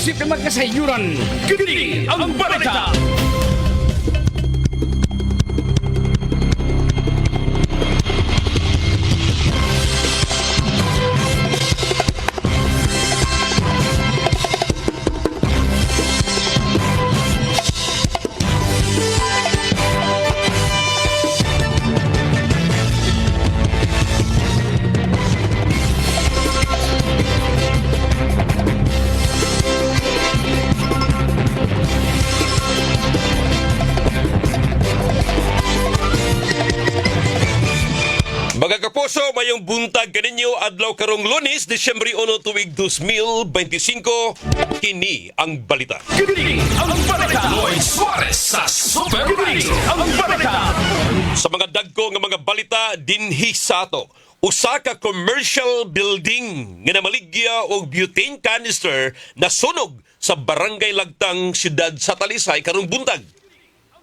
Isip na magkasayuran. Kini ang balita. Mga kapuso, mayong buntag kaninyo adlaw karong Lunes, Disyembre 1 tuig 2025, kini ang balita. Kini ang balita. Lloyd Suarez sa Super Radio. Ang balita. Sa mga dagko nga mga balita dinhi sa ato, usa ka commercial building nga namaligya og butane canister na sunog sa barangay Lagtang, siyudad sa Talisay karong buntag.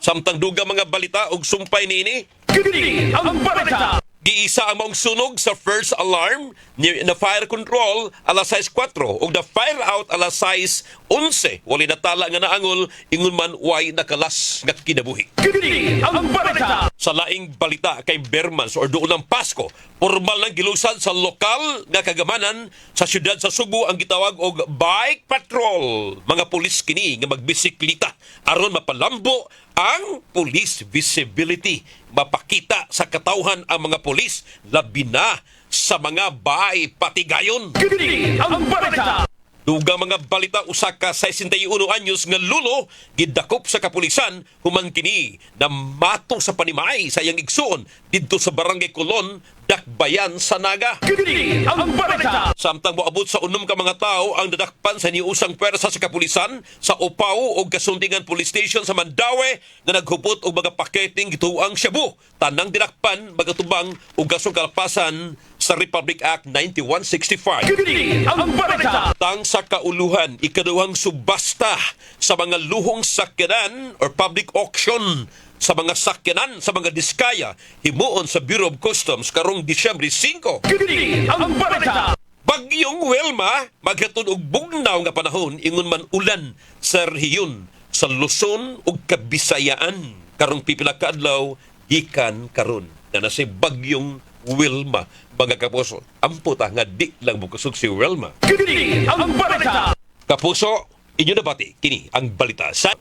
Samtang duga mga balita og sumpay niini, Kini ang balita. giisa ang maong sunog sa first alarm na fire control alas 6:04 ug the fire out alas 6:11. Wali natala nga naangol ingon man way nakalas nga kinabuhi. Kini ang balita. Sa laing balita kay Bermans or doon ng Pasko, formal nang gilusan sa lokal nga kagamanan sa siyudad sa Subo ang gitawag og bike patrol. Mga pulis kini nga magbisiklita aron mapalambo ang police visibility, mapakita sa katawhan ang mga pulis, labi na sa mga bahay patigayon. Kini ang balita. Dugang mga balita, usa ka 61 anyos nga lulo gidakop sa kapulisan human kini na mato sa panimay sa iyang igsoon didto sa barangay Colon, Dakbayan sa Naga. Kini ang balita. Samtang moabot sa unom ka mga tao ang dadakpan sa niusang pwersa sa kapulisan sa Opao o Kasundingan Police Station sa Mandaue na naghupot og mga paketing gituang shabu. Tanang dinakpan magatubang og gasong kalpasan sa Republic Act 9165. Kini ang balita. Tang sa kauluhan, ikaduhang subasta sa mga luhong sakyanan or public auction sa mga sakyanan sa mga diskaya himuon sa Bureau of Customs karong Disyembre 5. Kini ang balita. Bagyong Wilma maghatod og bugnaw nga panahon ingon man ulan sa rehiyon sa Luzon ug Kabisayaan karong pipila ka adlaw gikan karon na si Bagyong Wilma. Mga kapuso, ampo ta nga di lang bukusog si Wilma. Kini ang balita. Kapuso, inyo nabati kini ang balita sa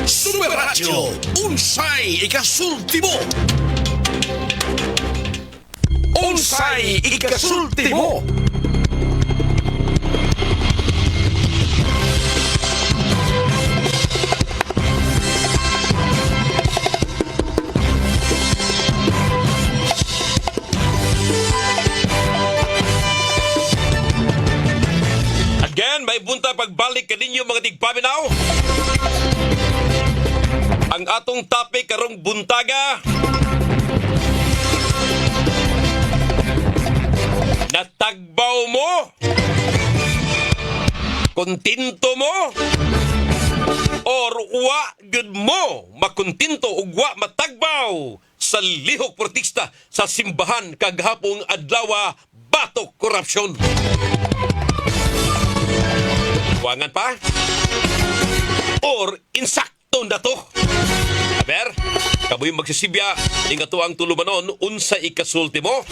Super Radio, unsay ikasultimo. Unsay ikasultimo. Again, may bunta pagbalik kaninyo mga tigpaminaw. Ang atong topic karong buntaga, natagbaw mo, kontinto mo, or wa gud mo makontinto ug wa matagbaw sa lihok protesta sa simbahan kaghapong adlaw batok korupsyon. Wangan pa? Or insakto na to? Aber, kaboy magsisibya, ning ato ang tulumanon, unsa ikasulti mo?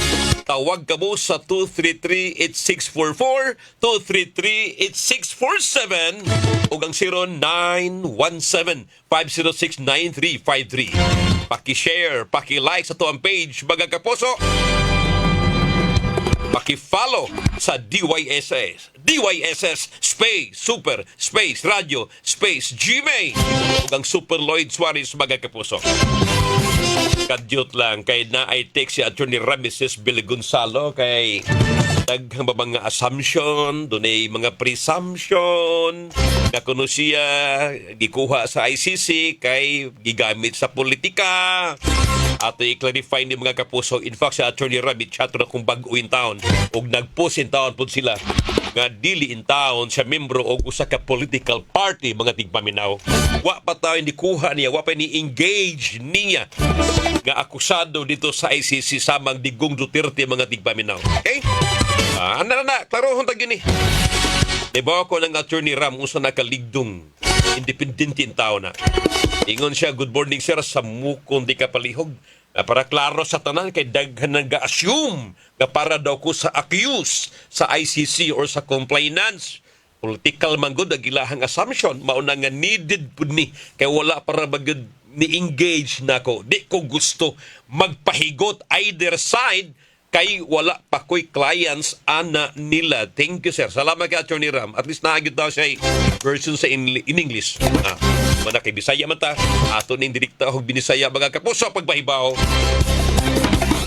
Tawag ka mo sa 233-8644, 233-8647, o ang 0917-506-9353. Paki-share, paki-like sa to ang page, mga kapuso. Paki-follow sa DYSS space super space radio space Gmail ug ang Super Lloyd Suarez, mga kapuso. Kadyot lang kay na ay text si Attorney Rameses Billy Gonzalo kay daghang mga assumption, dunay mga presumption na kuno siya gikuha sa ICC kay gigamit sa politika. Ato i-clarify ni mga kapuso, in fact sa Attorney Rabbit chat na kung bago in town ug nag-post in town po sila nga dili in town sa membro og usa ka political party, mga tigpaminaw. Wa pa tayo ni kuha niya, wa pa ni engage niya nga akusado dito sa ICC samang Digong Duterte, mga tigpaminaw. Okay? Ana na, klarohon tag yun eh. Diba ako ng Attorney Ram usa nakaligdong independente in tao na. Ingon siya, good morning sir, sa mukong di kapalihog. Para klaro sa tanan kay daghan nang ga-assume nga para daw ko sa accuse sa ICC or sa complainants. Political man gud ang ilahang assumption, mauna nga needed pud ni kay wala para magud ni engage nako. Di ko gusto magpahigot either side kay wala pa ko'y clients ana nila. Thank you, sir. Salamat kay Attorney Ram. At least naagid daw siya version sa in English. Mana kay Bisaya man ta. Ato ning direkta og binisaya mga kapuso pagbahibaw.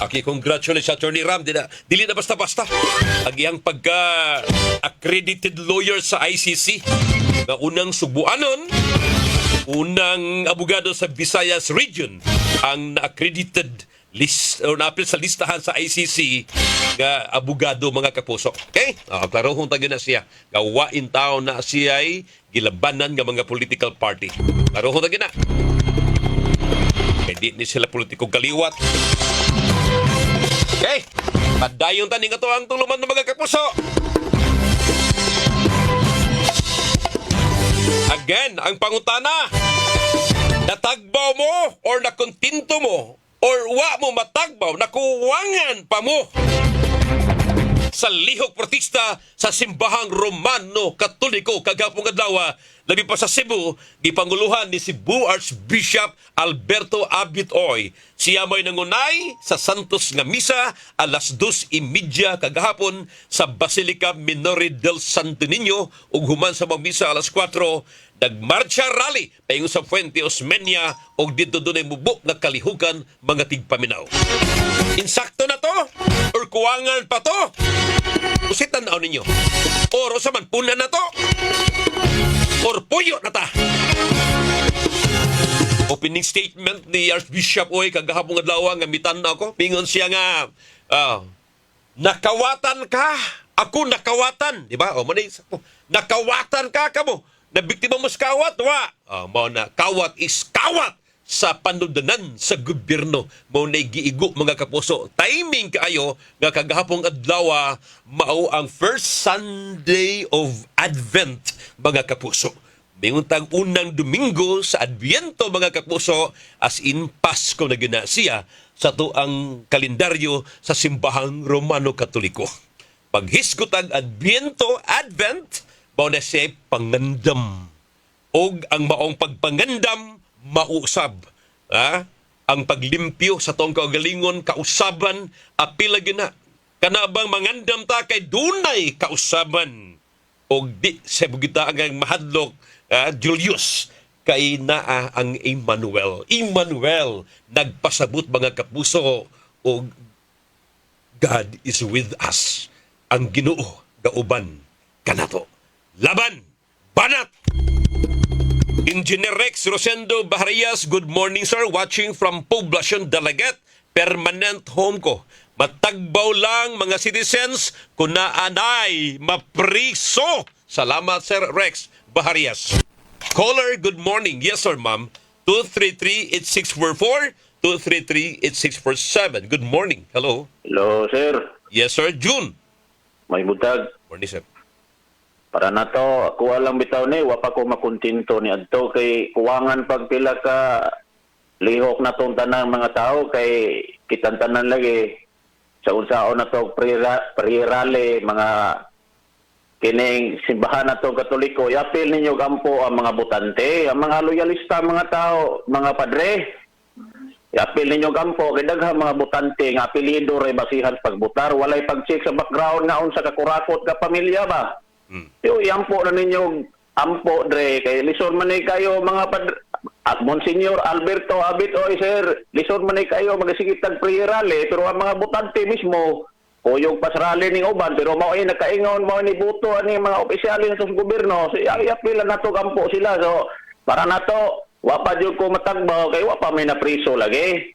Okay, congratulations Attorney Ram. Dili na basta-basta. Ang iyang pagka-accredited lawyer sa ICC na unang subuanon, unang abogado sa Visayas region ang na-accredited list o naapil sa listahan sa ICC nga abogado mga kapuso. Okay? Klaro kung tayo na siya. Gawain tao na siya ay gilabanan ng mga political party. Klaro kung tayo na. Kaya di ni sila politikong kaliwat. Okay? Padayon taning ito ang tuluman ng mga kapuso. Again, ang pangutana. Natagbaw mo or nakontinto mo or wa mo matagbaw, nakuwangan pa mo sa lihok protesta sa simbahang Romano Katoliko kagapong adlaw, labi pa sa Cebu, gipanguluhan ni Cebu Archbishop Alberto Abitoy. Siya may nangunay sa Santos nga misa alas 2:30 kagahapon sa Basilica Minore del Santo Niño ug human sa misa alas 4 nagmarcha rally paingon sa Fuente Osmeña og dito dunay mubok nga kalihukan mga tigpaminaw. Insakto na to or kuwangan pa to? Usitan na ninyo. Or sa man puna na to? Or puyo na ta? Opening statement ni Archbishop Oy kagahapon adlaw nga mitan-aw ko. Pingon siya nga nakawatan ka, ako nakawatan, di ba? O manay sakto. Nakawatan ka kamo. Na biktima mo sa kawat, wa. Mao na kawat is kawat sa panudanan sa gobyerno. Mao na giigo mga kapuso. Timing kaayo nga kagahapong adlaw mao ang first Sunday of Advent mga kapuso. Mayuntang unang Domingo sa Adviento mga kapuso, as in Pasko na gina siya sa tuang kalendaryo sa simbahang Romano Katoliko. Paghisgot ang Adviento, Advent, mao na siya pangandam. Og ang maong pagpangandam, mausab. Ang paglimpyo sa tong kaugalingon, kausaban, apila gina. Kanabang mangandam ta kay dunay kausaban. Og di sa bugita ang mahadlok, Julius, kay naa ang Emmanuel. Emmanuel, nagpasabot mga kapuso, og God is with us. Ang Ginoo, gauban, kanato. Laban! Banat! Engineer Rex Rosendo Baharias, good morning sir. Watching from Poblacion Dalagat, permanent home ko. Matagbaw lang mga citizens kung naanay mapriso. Salamat sir Rex Baharias. Caller, good morning. Yes sir ma'am. 233-8644, 233-8647. Good morning. Hello. Hello, sir. Yes sir. June. May butag. Morning sir. Para na to, ako alang bitaw ni, wapa ko makuntinto ni adto kay kuwangan pagpila ka lihok na tong tanang mga tao kay kitang tanan lagi sa unsaon na to pre-rally mga kining simbahan na to Katoliko. Yapil ninyo gampo ang mga botante, ang mga loyalista, mga tao, mga padre. Yapil ninyo gampo kay daghang mga botante nga apelyido ray basihan pagbutar, walay pag-check sa background nga unsa ka kurakot ka pamilya ba. Yo, ampo na ninyo ampo dre kay lisod man ni kayo mga Monsignor Alberto Abitoy sir, lisod man ni kayo magasigitag pre-rally pero ang mga botante mismo kuyog pasrally ning uban pero mao ay nakaingon mao ni buto ani mga opisyal sa gobyerno so apila na to ampo sila so para nato wa pa jud ko matagbaw kay wa pa may napriso lagi.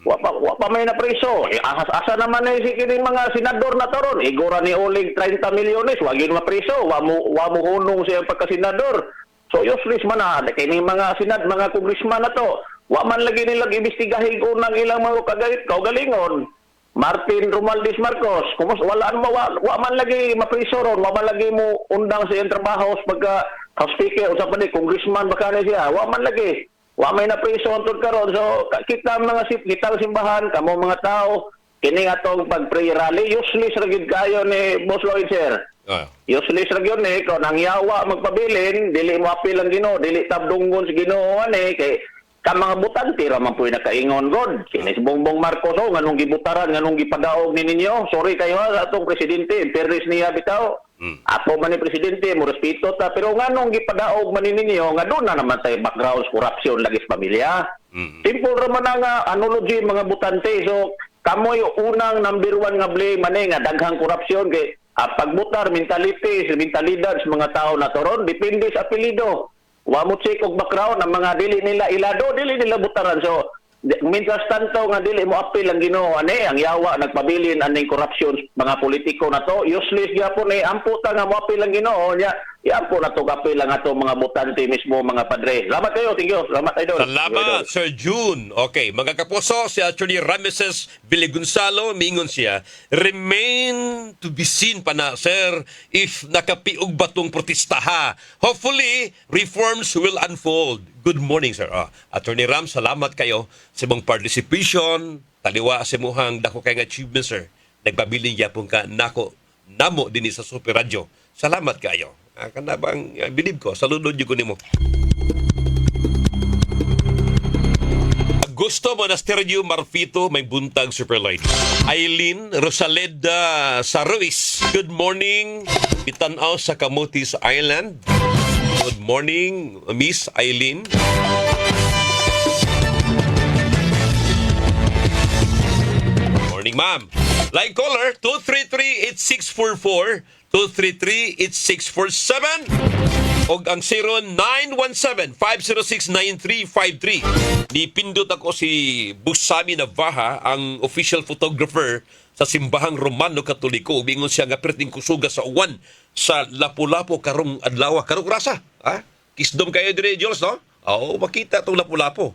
Wa pa may napriso. Asa naman ni si kining mga senador na toron. Igora ni uling 30 milyones wa gyud mapriso. Wa mo hunong siya pagka-senador. So useless man na kining mga mga congressman na to. Wa man lagi nila imbestigahin kung nang ilang mga kaugalingon. Martin Romualdez Marcos, wala wa man lagi mapriso ron, wa man lagi mo undang sa iyang trabaho pagka House Speaker o sa pa ni congressman baka na siya, wa man lagi. Wa may napriso antod karon. So kita kita simbahan, kamo mga tao, kini atong pag-prayer rally, useless ra gid kayo ni Boss Lloyd, sir. Useless ra gyud ni kung nang yawa magpabilin, dili mo apil ang Ginoo, dili tabdungon sa Ginoo ani kay ka mga butante ra man puy nakaingon god. Kini si Bongbong Marcos nganong gibutaran, nganong gipadaog ni ninyo. Sorry kayo sa atong presidente, perris niya bitaw. Apo man ni presidente, mo respeto ta, pero nganong gipadaog man ni ninyo nga doon na naman tay backgrounds corruption lagi sa pamilya. Simple ra man nga analogy mga butante. So kamoy unang number one nga blame man nga daghang korupsyon kay pagbutar mentality, mentalidad sa mga tao na toron depende sa apelyido. Wa mo check og background ng mga dili nila ilado, dili nila butaran. So mintas tanto nga dili mo apil ang Ginoo ani ang yawa nagpabilin aning corruption mga politiko na to, useless gyapon ni ampo ta nga mo apil ang Ginoo nya iampo na to kapil ang ato mga butante mismo mga padre. Salamat kayo, thank you. Salamat idol. Salamat, Sir June. Okay, mga kapuso, si Attorney Rameses Villegonzalo, mingon siya, remain to be seen pa na, sir, if nakapiog batong protesta ha. Hopefully, reforms will unfold. Good morning, sir. Attorney Ram, salamat kayo sa mong participation. Taliwa sa muhang dako kayong achievement, sir. Nagpabiling yapon ka nako namo din sa Super Radio. Salamat kayo. Kana bang bilib ko, saludod yun ko nimo. Gusto Monasterio Marfito, may buntag Super Lloyd. Eileen Rosaleda Saruis, good morning. Bitanaw sa Camotes Island. Good morning, Miss Eileen. Morning, ma'am. Line caller, 233-8644, 233-8647, o ang 0917-506-9353. Nipindot ako si Busami Navaja, ang official photographer sa Simbahang Romano Katoliko. Bingon siya nga perting kusuga sa uwan sa Lapu-Lapu karong adlaw. Karong rasa. Kisdom kayo dire, Jules, no? Oo, makita itong Lapu-Lapu.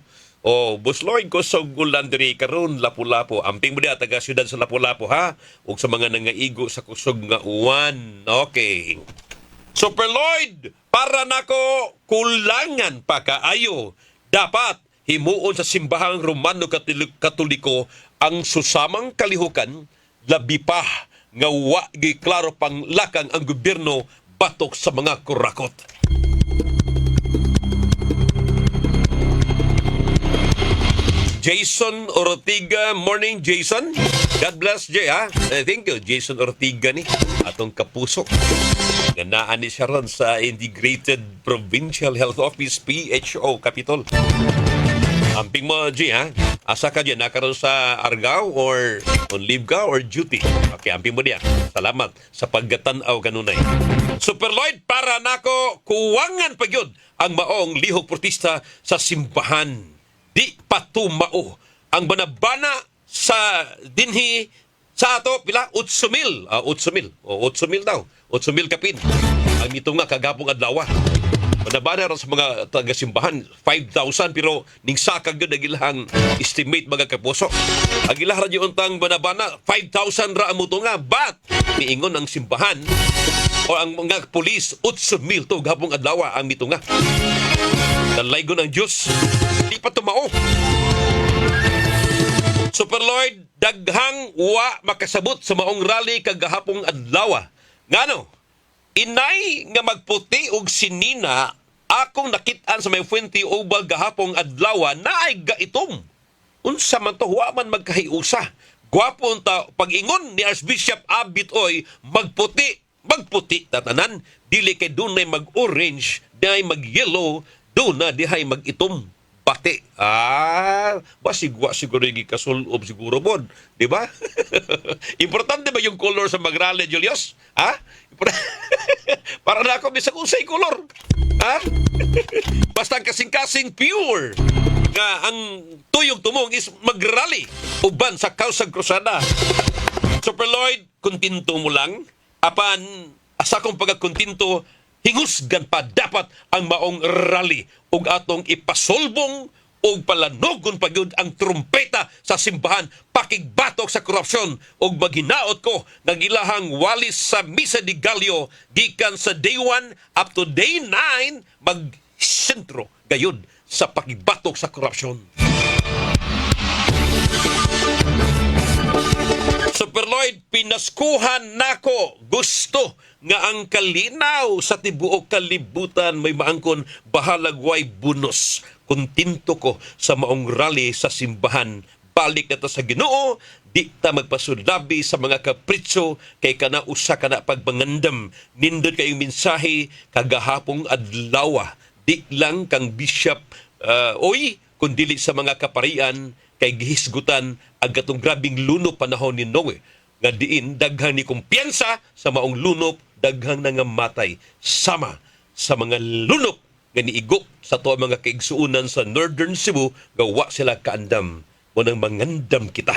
Boss Lloyd, ko sa gulan diri karon Lapu-Lapu. Amping mo diya taga siyudad sa Lapu-Lapu, ha? Ug sa mga nangaigo sa kusog nga uwan. Okay. Super Lloyd, para nako kulangan pa kaayo. Dapat himuon sa Simbahang Romano Katoliko ang susamang kalihukan, labi pa nga wa giklaro pang lakang ang gobyerno batok sa mga kurakot. Jason Ortiga, morning Jason. God bless Jay, ha? Thank you, Jason Ortiga ni atong kapuso. Ganaan ni siya ron sa Integrated Provincial Health Office, PHO, Capitol. Amping mo, Jay, ha? Asa ka dyan? Nakaroon sa Argao or on leave ka or duty? Okay, amping mo diyan. Salamat sa paggatanaw kanunay. Super Lloyd, para nako kuwangan pa yun ang maong lihok protesta sa simbahan. Di patumao ang banabana sa dinhi sa ato pila 8,000 daw 8,000 kapin ang mitunga kagapong adlaw. Banabana ra sa mga taga-simbahan 5,000 pero ning saka gyud nagilahang estimate mga kapuso. Agilah ra yung untang banabana 5,000 ra ang mutunga, but miingon ang simbahan o ang mga pulis 8,000 to gapong adlaw ang mitunga. Dalaygon ang Diyos, di pa tumao. Super Lloyd, daghang wa makasabot sa maong rally kagahapong adlaw. Ngano? Inay nga magputi og sinina akong nakit-an sa may Fuente Oval gahapong adlaw na ay gaitom. Unsa man to, wa man magkahiusa. Gwapo ta pag-ingon ni Archbishop Abit Oy, magputi tatanan, dili kay dunay mag-orange, dili mag-yellow, doon na dihay mag-itom pati. Basigwa siguro yung kasulob siguro mo. Di ba? Importante ba yung color sa mag-rally, Julius? Para na ako bisag usay color. Basta kasing-kasing pure. Nga ang tuyog tumong is mag-rally. Uban sa kausag krusada. Super Lloyd, kontinto mo lang. Apan, asa kong pagkakontinto, hingusgan pa dapat ang maong rally ug atong ipasolbong o palanogon pagyud ang trumpeta sa simbahan pakigbatok sa korupsyon o maghinaot ko ng ilahang walis sa Misa de Gallo gikan sa day 1 up to day 9 magsentro gayud sa pakigbatok sa korupsyon. Super Lloyd, pinaskuhan nako. Gusto nga ang kalinaw sa tibuok kalibutan may maangkon bahalag way bunos. Kuntinto ko sa maong rally sa simbahan. Balik na ta sa Ginoo, di ta magpasulabi sa mga kapritso kay kana usa kana pagmangandam. Nindot kayong mensahe kagahapong adlaw. Di lang kang bishop oy kundili sa mga kaparian kay gihisgutan ang gatong grabing lunop panahon ni Noe nga diin daghang ni kumpiyansa sa maong lunop daghang nangamatay sama sa mga lunop nga niigo sa tuwa mga kaigsuunan sa Northern Cebu gawa sila kaandam mo nang mangandam kita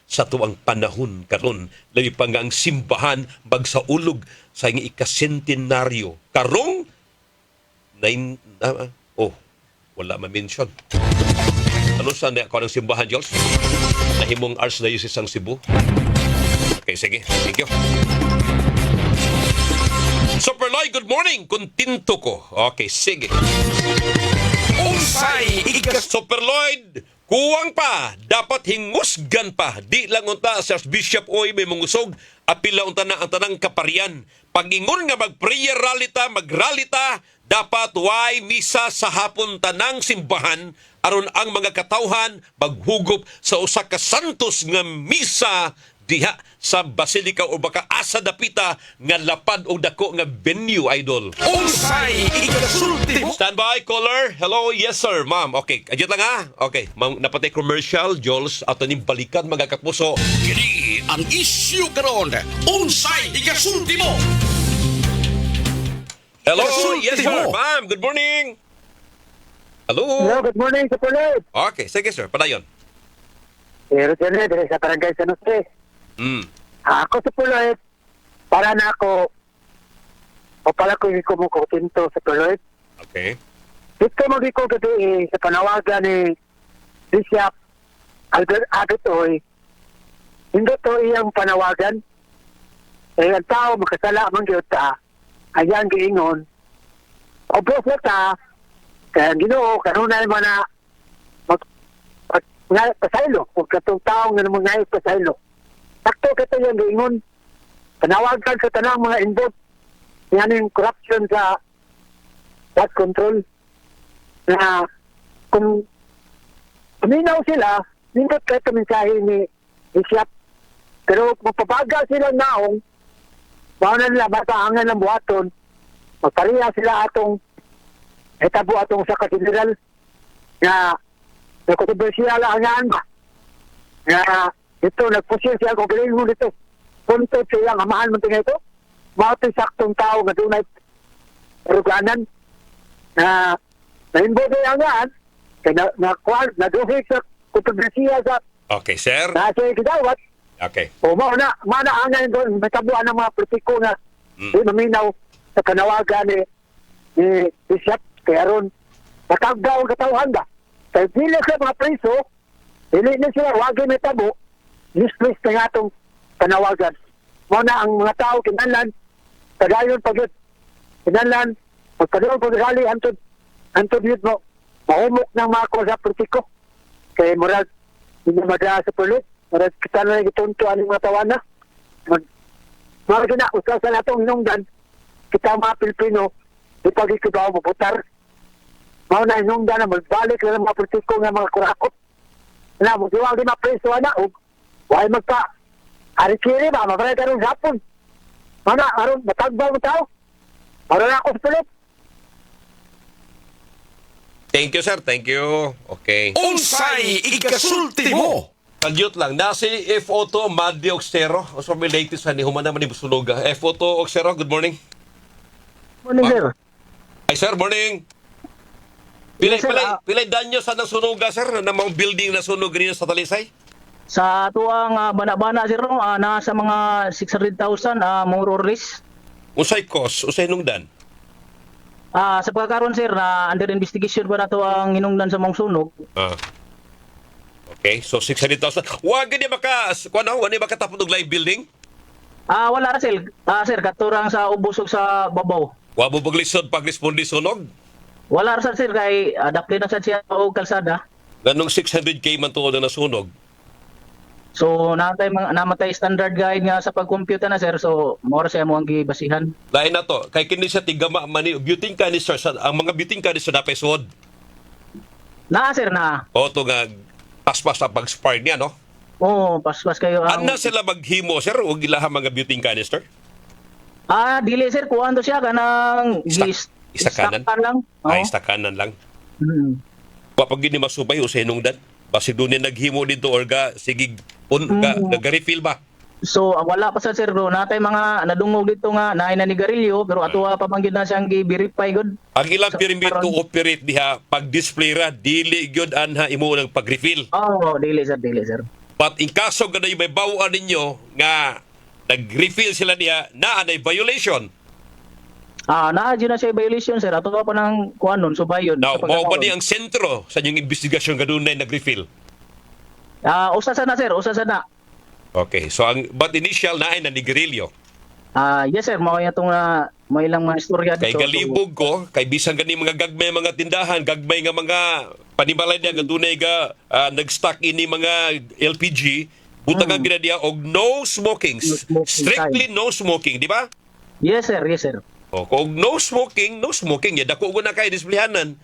sa tuwang panahon karon labi pa nga ang simbahan bagsaulog sa ing ikasentenaryo karong wala ma-mention. Ano saan na ako ng simbahan, Jules? Nahimong Archdiocese ang Cebu. Okay, sige. Thank you. Super Lloyd, good morning. Kuntinto ko. Okay, sige. Unsay Super Lloyd, kuwang pa. Dapat hingusgan pa. Di lang unta sa Bishop Oy may mungusog. Apila unta na ang tanang kaparian. Pag-ingon nga mag-prayer rally ta, mag-rally ta, dapat way misa sa hapon tanang simbahan aron ang mga katawhan maghugop sa usa ka santos nga misa diha sa basilika o baka asa dapita nga lapad o dako nga venue, idol. Unsay ikasulti mo. Stand by, caller. Hello, yes sir, ma'am. Okay, adjust lang ha. Okay, ma'am, napatay commercial, Jules, at aning balikan mga kapuso. Kini ang issue karon. Unsay ikasulti mo. Hello, Kasulti yes sir, mo. ma'am. Good morning. Hello. Hello, good morning, Super Lloyd. Okay, sige sir, padayon. Pero sila, dari sa Barangay San Jose. Ako, Super Lloyd, para na ako, o pala ko yung kumukutinto, Super Lloyd. Okay. Dito mag-iko gabi sa panawagan ni Bishop Albert Agutoy. Hindi to iyang panawagan. Ang tao makasala mang giyota. Ayan giingon. Obos na ta, kaya Ginoo kanunay man na pasaylo kung katong tao nga naman ngayon pasaylo. Sakto ka yung giingon. Panawagan sa tanang mga involved yan yung corruption sa flood control na kung uminaw sila, nindot kayo mensahe ni Bishop. Pero magpapaga sila naong bawa nila bataangan ng buhaton, magpariya sila atong etabo atong sa katedral na kontrobersyal ang nga ba. Na ito, nagpusyon siya kung galing mo dito. Punto siya ang amahan mo ito. Mga saktong tao nga doon ay ruganan na na-involve ang nga kaya na-duhig sa kontrobersyal sa Okay, sir. nasa ikidawat. Okay. O mana angay doon, may tabuan ng mga politiko na di maminaw sa kanawagan ni Bishop. Kaya ron, natagdaw ang katawhan ba? Kaya dili sa mga preso, dili na sila, wagi may tabo, useless na nga itong kanawagan. Muna ang mga tao, kinanlan, tagayon pag-yun, kinanlan, magpadayon pag-rally, antod yun mo, mahumok ng mga kusa politiko. Kaya murag, hindi madala sa pulit. Marag kita na ituntuan ng mga tawana. Mga gina, usap sa natong hinungdan, kita mga Pilipino, di pag-ikibaw mabutar. Mga na hinungdan na magbalik na ng mga politiko ng mga kurakot. Na, magdiwang di mapreso na, o huwag magka, arikiri ba, mabalay ka rin hapon. Mga aron, matagbaw mo tao. Maroon ako sa pulit. Thank you, sir. Thank you. Okay. Unsay ikasulti mo. Kadyot lang. Nasi F-Auto, Madi Oxtero. O so, may latest ni Human naman ni Busunoga. F-Auto Oxtero, good morning. Morning, sir. Ay, sir, morning. Pilay, Yes, sir, pilay danyo sa nasunoga, sir, na mga building na sunog rin sa Talisay? Sa tuwang bana-bana sir no, nasa mga 600,000 more or less. Usay cost, usay nungdan. Sa pagkakaroon sir na under investigation pa na to ang hinungdan sa mong sunog. Ah. Okay, so 600,000. Wag gani makatapon og live building. Wala ra sir. Sir katurang sa ubusog sa babaw. Wa mo baglisod pag responde sunog. Wala ra sir kay adapte na sad siya og kalsada. Ganong 600k man tuod na nasunog. So namatay standard guide nga sa pagkompyuta na sir. So mora siya mo ang gibasihan. Lain na to, kay kini sa tigama man ni butane canister ang mga butane canister dapat suod. Sir na. O to nga paspas ang pag-spark niya, no? Oo, paspas kayo. Ano sila maghimo, sir, o gilaha mga butane canister? Dili sir, kuhaan to siya kanang Istakanan? lang. Istakanan lang. Hmm. Kapag gini masubay o sa hinungdan, basi doon yung naghimo dito or sige, nag-refill ba? So wala pa sa sir bro, natay mga nadungog dito nga naay na ni Garillo pero atuwa pa man gyud na siyang gi-verify gud. Ang ilang permit to operate diha, pag-display ra, dili gyud anha imo ng pag-refill. Dili sir. But in kaso ganay may bawaan ninyo nga nag-refill sila niya na anay violation. Naa na siya violation sir, atuwa pa ng kuan nun subayon. Now, mao ba ni ang sentro sa inyong investigasyon gadunay nag-refill? Usa sa na sir, usa sa na. Okay, so but initial na ay nanigrilyo. Yes sir, mao itong may ilang mga istorya dito. Kay galibog ko, kay bisan gani mga gagmay mga tindahan, gagmay nga mga panimalay niya gadunay ga nag-stock ini mga LPG, buta nga ginadiya og no smoking. Strictly no smoking, di ba? Yes sir. O kung no smoking, ya dako gud na kay displayhanan.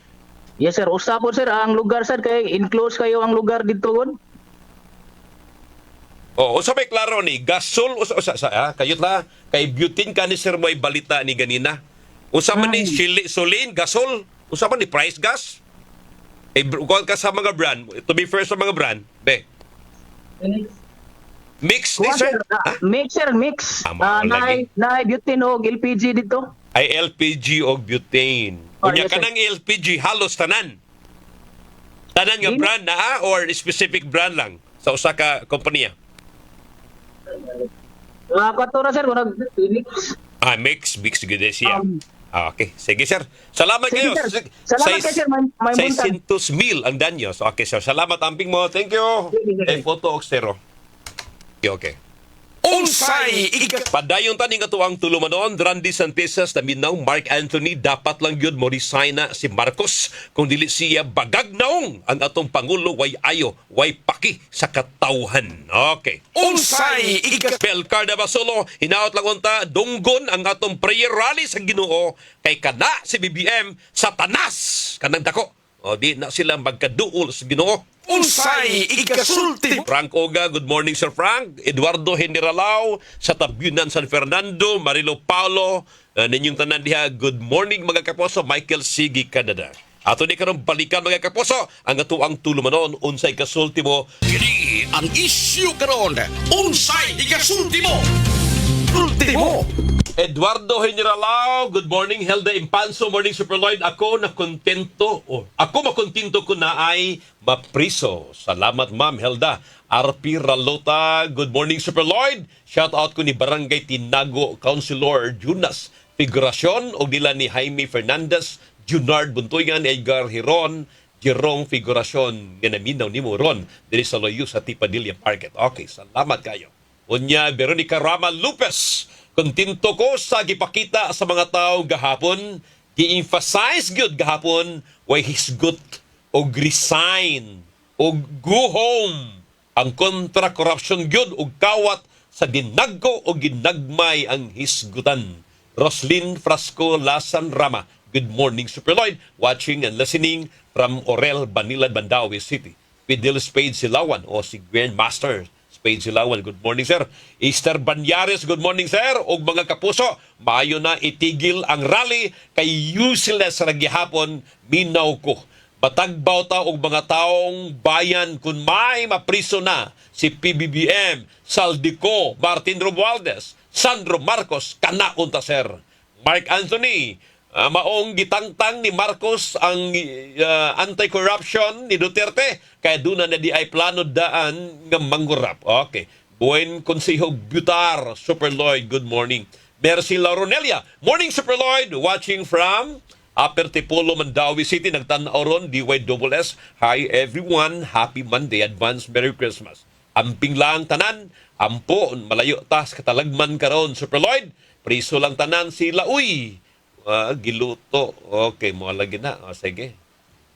Yes sir, usa po sir ang lugar sir kay enclose kayo ang lugar dito gud. Usa may klaro ni gasol kayot la kay butane canister mo ay balita ni ganina. Usa man ni Solin gasol, usa man ni price gas. Kuan ka sa mga brand, to be fair sa mga brand, be. Mix ni sir. Mix. Lagi. Naay butane o LPG dito. Ay LPG o butane. Unya Yes, sir. kanang LPG halos tanan. Tanan nga brand na or specific brand lang sa usa ka kompanya. Katura sir, kung Mix good siya. Okay. Sige, sir. Salamat Sige, kayo. sir. Salamat kayo, sir. May buntag. 600,000 ang danyos. Okay, sir. Salamat amping mo. Thank you. Sige. Photo Oxtero. Okay. Unsay Padayon taning atuang tulumanon, Randy Santisas na minaw, Mark Anthony, dapat lang yun mo resign na si Marcos. Kung dili siya bagag naong ang atong Pangulo, way ayo, way paki sa katawhan. Okay. unsay Pelcarda Basolo, hinaot lang unta, dunggon ang atong prayer rally sa Ginoo kay kana si BBM sa tanas kanang dako. Di na sila magkaduol sa Ginoo. unsay ikasulti Frank Oga, good morning Sir Frank. Eduardo Generalao sa Tabyunan San Fernando, Marilo Paulo, ninyong tanan diha, good morning mga kaposo. Michael Sigi, Canada. Ato ni karong balikan mga kaposo ang atuang tulumanon unsay kasulti mo. Kini ang issue karon. Unsay ikasulti mo? Ultimo. Eduardo Generalao, good morning. Helda Impanso, morning Super Lloyd. Ako makontento ko na ay mapriso. Salamat ma'am Helda. RP Ralota, good morning Super Lloyd. Shout out ko ni Barangay Tinago Councilor Junas Figurasyon o nila ni Jaime Fernandez, Junard Buntoyan, Edgar Hiron, Jerome Figurasyon, ganaminaw ni Moron diri sa Loyo sa Tipadilla Market. Okay, salamat kayo. Unya, Veronica Rama Lopez, kontento ko sa gipakita sa mga tao gahapon, gi-emphasize gyud gahapon, way hisgot og resign og go home ang kontra-corruption gyud og kawat sa ginagko o ginagmay ang hisgutan. Roslyn Frasco Lasan Rama, good morning Super Lloyd, watching and listening from Orel, Banilad, Mandawi City. Fidel Spade Silawan o si Grandmaster Spade Silawan, good morning sir. Easter Banyares, good morning sir. Og mga kapuso, maayo na itigil ang rally kay useless ra gihapon, minaw ko. Batagbaw ta og mga taong bayan kung may mapriso na si PBBM, Saldico, Martin Romualdez, Sandro Marcos, kanaon ta sir. Mark Anthony, maong gitangtang ni Marcos ang anti-corruption ni Duterte kaya doon na di ay plano daan ng manggurap. Okay. Buen Consejo Butar, Super Lloyd, good morning. Mercy Lauronelia, morning Super Lloyd, watching from Upper Tipolo, Mandawi City, nagtanaw ron, DYSS. Hi everyone, happy Monday, advance Merry Christmas. Amping lang tanan, ampo, malayo tas, katalagman karon Super Lloyd, priso lang tanan sila, uy, giluto. Okay, mo lagi na, sige.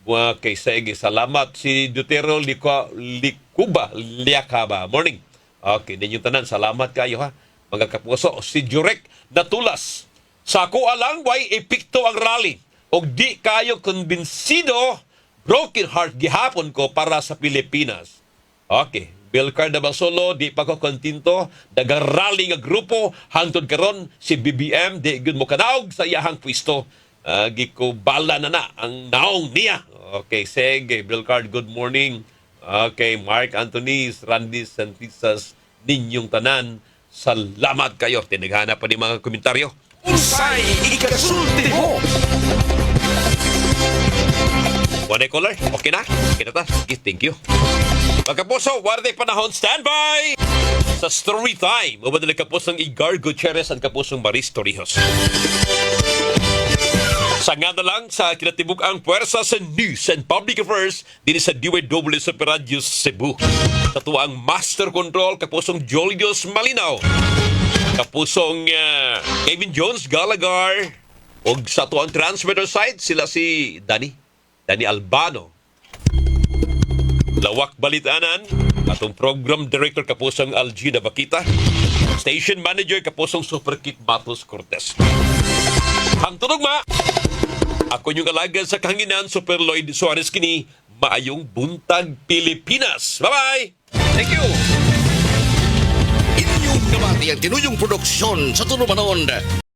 Okay, sige, salamat. Si Dutero Likuba, Liakaba, morning. Okay, ninyong tanan, salamat kayo ha. Mga kapuso, si Jurek Natulas. Sa ako alang, way epikto ang rally. O di kayo konbinsido, broken heart gihapon ko para sa Pilipinas. Okay, Bill Cardabasolo, di pa ko kontinto, dagarali nga grupo, hangtod karon si BBM, di gud mo kanaog sa iyahang pwisto. Giko bala na ang naong niya. Okay, sige, Bill Card, good morning. Okay, Mark Anthony, Randy Santisas, ninyong tanan, salamat kayo. Tinaghana pa ni mga komentaryo. Unsay ikasulti mo? One caller, okay na? Okay na ta? Okay, thank you. Mga kapuso, warday panahon, standby! Sa story time, mabadali kapusong Igar Gutierrez at kapusong Maris Torrijos. Sa nga na lang sa kinatibuk ang puwersa sa News and Public Affairs din sa DYW sa Radio Cebu. Sa tuwang Master Control, kapusong Julius Malinaw. Kapusong Kevin Jones Gallagher. O sa tuwang transmitter side, sila si Danny Albano. Lawak Balitanan, atong program director kapusong Algida Bakita. Station manager kapusong Superkit Matos Cortez. Ang tunog ma! Ako yung alaga sa kahanginan, Super Lloyd Suarez kini, maayong buntag Pilipinas. Bye-bye! Thank you! Inyong nabati ang tinuyong produksyon sa Tulumanon